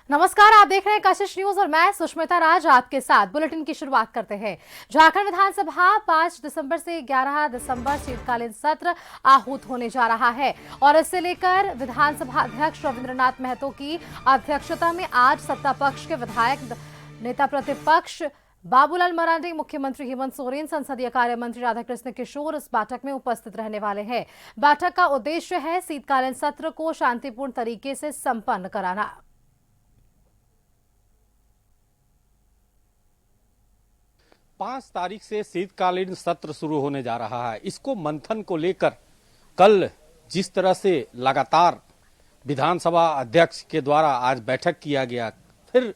नमस्कार, आप देख रहे हैं कशिश न्यूज और मैं सुष्मिता राज आपके साथ। बुलेटिन की शुरुआत करते हैं। झारखंड विधानसभा 5 दिसंबर से 11 दिसंबर शीतकालीन सत्र आहूत होने जा रहा है और इससे लेकर विधानसभा अध्यक्ष रविंद्रनाथ महतो की अध्यक्षता में आज सत्ता पक्ष के विधायक, नेता प्रतिपक्ष बाबूलाल मरांडी, मुख्यमंत्री हेमंत सोरेन, संसदीय कार्य मंत्री राधाकृष्ण किशोर इस बैठक में उपस्थित रहने वाले हैं। बैठक का उद्देश्य है शीतकालीन सत्र को शांतिपूर्ण तरीके से संपन्न कराना। 5 तारीख से शीतकालीन सत्र शुरू होने जा रहा है। इसको मंथन को लेकर कल जिस तरह से लगातार विधानसभा अध्यक्ष के द्वारा आज बैठक किया गया, फिर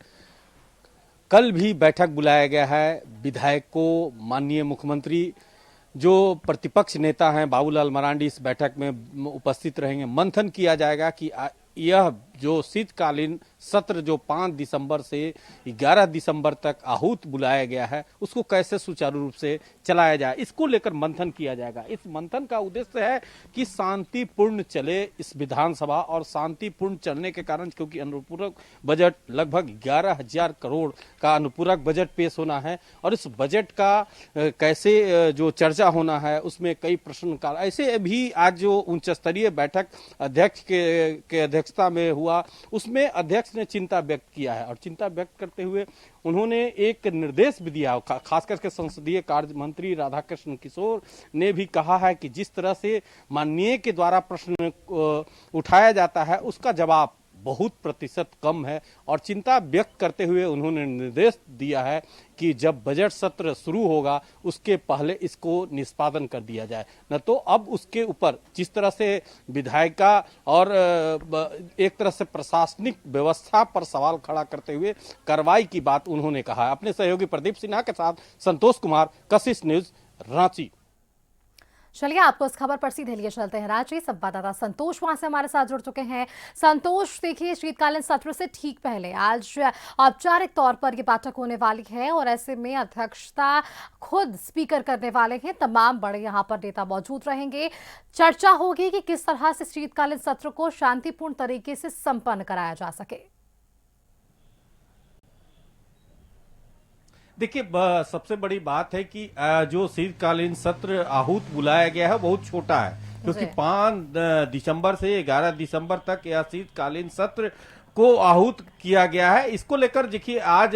कल भी बैठक बुलाया गया है। विधायकों, माननीय मुख्यमंत्री, जो प्रतिपक्ष नेता हैं बाबूलाल मरांडी इस बैठक में उपस्थित रहेंगे। मंथन किया जाएगा कि यह जो शीतकालीन सत्र जो 5 दिसंबर से 11 दिसंबर तक आहूत बुलाया गया है उसको कैसे सुचारू रूप से चलाया जाए, इसको लेकर मंथन किया जाएगा। इस मंथन का उद्देश्य है कि शांतिपूर्ण चले इस विधानसभा, और शांतिपूर्ण चलने के कारण क्योंकि अनुपूरक बजट लगभग 11,000 करोड़ का अनुपूरक बजट पेश होना है और इस बजट का कैसे जो चर्चा होना है उसमें कई प्रश्न काल ऐसे भी आज जो उच्च स्तरीय बैठक अध्यक्ष के अध्यक्षता में हुआ उसमें अध्यक्ष ने चिंता व्यक्त किया है और चिंता व्यक्त करते हुए उन्होंने एक निर्देश भी दिया। खास करके संसदीय कार्य मंत्री राधाकृष्ण किशोर ने भी कहा है कि जिस तरह से माननीय के द्वारा प्रश्न उठाया जाता है उसका जवाब बहुत प्रतिशत कम है और चिंता व्यक्त करते हुए उन्होंने निर्देश दिया है कि जब बजट सत्र शुरू होगा उसके पहले इसको निष्पादन कर दिया जाए, न तो अब उसके ऊपर जिस तरह से विधायिका और एक तरह से प्रशासनिक व्यवस्था पर सवाल खड़ा करते हुए कार्रवाई की बात उन्होंने कहा है। अपने सहयोगी प्रदीप सिन्हा के साथ संतोष कुमार, कशिश न्यूज, रांची। चलिए आपको इस खबर पर सीधे लिए चलते हैं। रांची संवाददाता संतोष वहां से हमारे साथ जुड़ चुके हैं। संतोष, देखिए शीतकालीन सत्र से ठीक पहले आज औपचारिक तौर पर यह बैठक होने वाली है और ऐसे में अध्यक्षता खुद स्पीकर करने वाले हैं। तमाम बड़े यहां पर नेता मौजूद रहेंगे। चर्चा होगी कि किस तरह से शीतकालीन सत्र को शांतिपूर्ण तरीके से संपन्न कराया जा सके। देखिए, सबसे बड़ी बात है कि जो शीतकालीन सत्र आहूत बुलाया गया है बहुत छोटा है, क्योंकि 5 दिसंबर से 11 दिसंबर तक यह शीतकालीन सत्र को आहूत किया गया है। इसको लेकर देखिए आज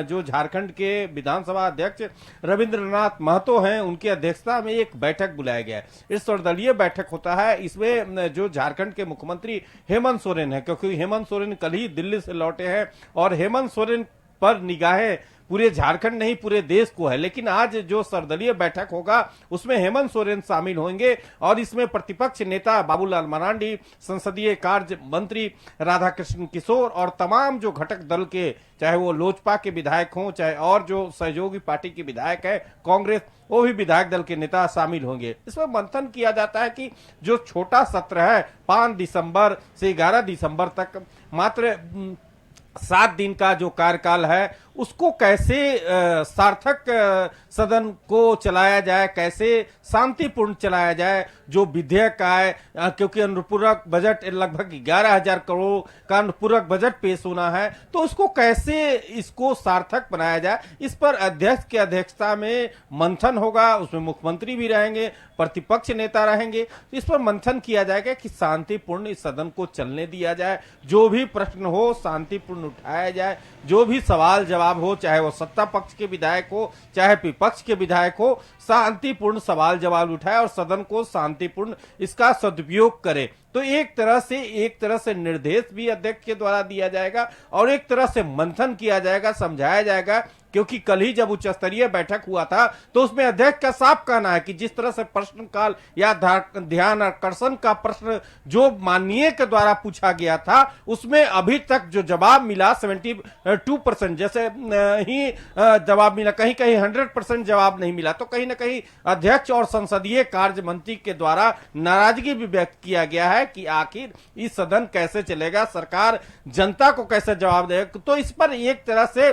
जो झारखंड के विधानसभा अध्यक्ष रविंद्रनाथ महतो हैं उनकी अध्यक्षता में एक बैठक बुलाया गया है। इस सर्वदलीय बैठक होता है। इसमें जो झारखंड के मुख्यमंत्री हेमंत सोरेन है, क्योंकि हेमंत सोरेन कल ही दिल्ली से लौटे हैं और हेमंत सोरेन पर निगाहें पूरे झारखंड नहीं पूरे देश को है, लेकिन आज जो सर्वदलीय बैठक होगा उसमें हेमंत सोरेन शामिल होंगे और इसमें प्रतिपक्ष नेता बाबूलाल मरांडी, संसदीय कार्य मंत्री राधाकृष्ण किशोर और तमाम जो घटक दल के, चाहे वो लोजपा के विधायक हों चाहे और जो सहयोगी पार्टी के विधायक है कांग्रेस, वो भी विधायक दल के नेता शामिल होंगे। इसमें मंथन किया जाता है कि जो छोटा सत्र है 5 दिसंबर से 11 दिसंबर तक मात्र 7 दिन का जो कार्यकाल है उसको कैसे सार्थक सदन को चलाया जाए, कैसे शांतिपूर्ण चलाया जाए। जो विधेयक आए, क्योंकि अनुपूरक बजट लगभग 11,000 करोड़ का अनुपूरक बजट पेश होना है, तो उसको कैसे इसको सार्थक बनाया जाए, इस पर अध्यक्ष की अध्यक्षता में मंथन होगा। उसमें मुख्यमंत्री भी रहेंगे, प्रतिपक्ष नेता रहेंगे। इस पर मंथन किया जाएगा कि शांतिपूर्ण इस सदन को चलने दिया जाए, जो भी प्रश्न हो शांतिपूर्ण उठाया जाए, जो भी सवाल जवाब हो, चाहे वो सत्ता पक्ष के विधायक हो चाहे विपक्ष के विधायक हो, शांतिपूर्ण सवाल जवाब उठाए और सदन को शांतिपूर्ण इसका सदुपयोग करे। तो एक तरह से निर्देश भी अध्यक्ष के द्वारा दिया जाएगा और एक तरह से मंथन किया जाएगा, समझाया जाएगा। क्योंकि कल ही जब उच्च स्तरीय बैठक हुआ था तो उसमें अध्यक्ष का साफ कहना है कि जिस तरह से प्रश्नकाल या ध्यान आकर्षण का प्रश्न जो माननीय के द्वारा पूछा गया था उसमें अभी तक जो जवाब मिला 72% जैसे ही जवाब मिला, कहीं कहीं 100% जवाब नहीं मिला। तो कहीं ना कहीं अध्यक्ष और संसदीय कार्य मंत्री के द्वारा नाराजगी भी व्यक्त किया गया है कि आखिर इस सदन कैसे चलेगा, सरकार जनता को कैसे जवाब देगा। तो इस पर एक तरह से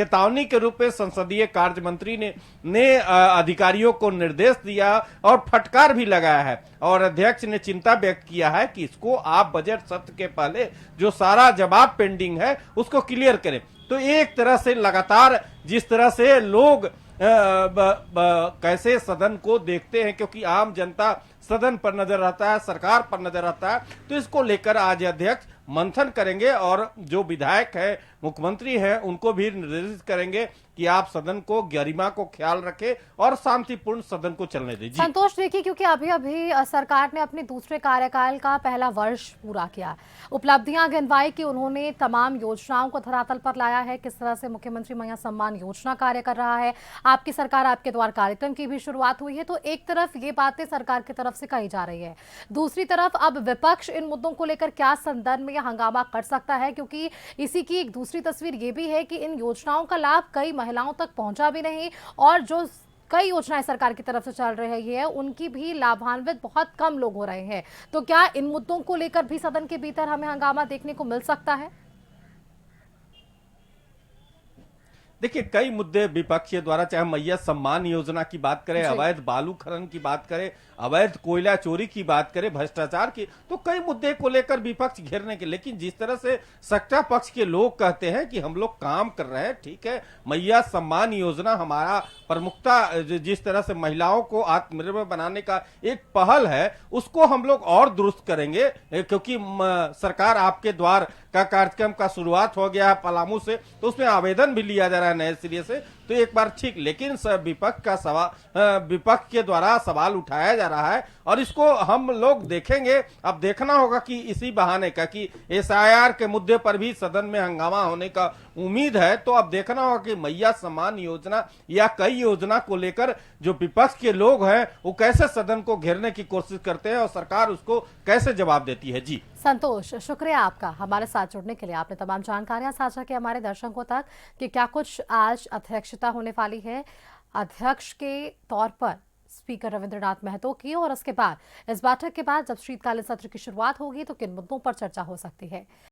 चेतावनी के रूप में संसदीय कार्य मंत्री ने अधिकारियों को निर्देश दिया और फटकार भी लगाया है और अध्यक्ष ने चिंता व्यक्त किया है कि इसको आप बजट सत्र के पहले जो सारा जवाब पेंडिंग है उसको क्लियर करें। तो एक तरह से लगातार जिस तरह से लोग कैसे सदन को देखते हैं, क्योंकि आम जनता सदन पर नजर रहता है, सरकार पर नजर रहता है, तो इसको लेकर आज अध्यक्ष मंथन करेंगे और जो विधायक है, मुख्यमंत्री हैं, उनको भी निर्देशित करेंगे कि आप सदन को गरिमा को ख्याल रखें और शांतिपूर्ण सदन को चलने दें। संतोष, देखिए, क्योंकि अभी अभी सरकार ने अपने दूसरे कार्यकाल का पहला वर्ष पूरा किया, उपलब्धियां गिनवाई कि उन्होंने तमाम योजनाओं को धरातल पर लाया है, किस तरह से मुख्यमंत्री मैया सम्मान योजना कार्य कर रहा है, आपकी सरकार आपके द्वार कार्यक्रम की भी शुरुआत हुई है। तो एक तरफ ये बातें सरकार की तरफ से कही जा रही है, दूसरी तरफ अब विपक्ष इन मुद्दों को लेकर क्या संदर्भ में हंगामा कर सकता है, क्योंकि इसी की एक दूसरी तस्वीर ये भी है कि इन योजनाओं का लाभ कई महिलाओं तक पहुंचा भी नहीं और जो कई योजनाएं सरकार की तरफ से चल रही है उनकी भी लाभान्वित बहुत कम लोग हो रहे हैं। तो क्या इन मुद्दों को लेकर भी सदन के भीतर हमें हंगामा देखने को मिल सकता है? देखिए, कई मुद्दे विपक्ष के द्वारा, चाहे मैया सम्मान योजना की बात करें, अवैध बालू खनन की बात करें, अवैध कोयला चोरी की बात करें, भ्रष्टाचार की, तो कई मुद्दे को लेकर विपक्ष घेरने के, लेकिन जिस तरह से सत्ता पक्ष के लोग कहते हैं कि हम लोग काम कर रहे हैं, ठीक है, मैया सम्मान योजना हमारा प्रमुखता, जिस तरह से महिलाओं को आत्मनिर्भर बनाने का एक पहल है, उसको हम लोग और दुरुस्त करेंगे, क्योंकि सरकार आपके द्वार का कार्यक्रम का शुरुआत हो गया है पलामू से, तो उसमें आवेदन भी लिया जा रहा है नए सिरे से। तो एक बार ठीक, लेकिन विपक्ष का सवाल, विपक्ष के द्वारा सवाल उठाया जा रहा है और इसको हम लोग देखेंगे। अब देखना होगा कि इसी बहाने का कि एसआईआर के मुद्दे पर भी सदन में हंगामा होने का उम्मीद है, तो अब देखना होगा कि मैया सम्मान योजना या कई योजना को लेकर जो विपक्ष के लोग हैं वो कैसे सदन को घेरने की कोशिश करते हैं और सरकार उसको कैसे जवाब देती है। जी संतोष, शुक्रिया आपका हमारे साथ जुड़ने के लिए। आपने तमाम जानकारियां साझा की हमारे दर्शकों तक कि क्या कुछ आज अध्यक्षता होने वाली है अध्यक्ष के तौर पर स्पीकर रविंद्रनाथ महतो की, और उसके बाद इस बैठक के बाद जब शीतकालीन सत्र की शुरुआत होगी तो किन मुद्दों पर चर्चा हो सकती है।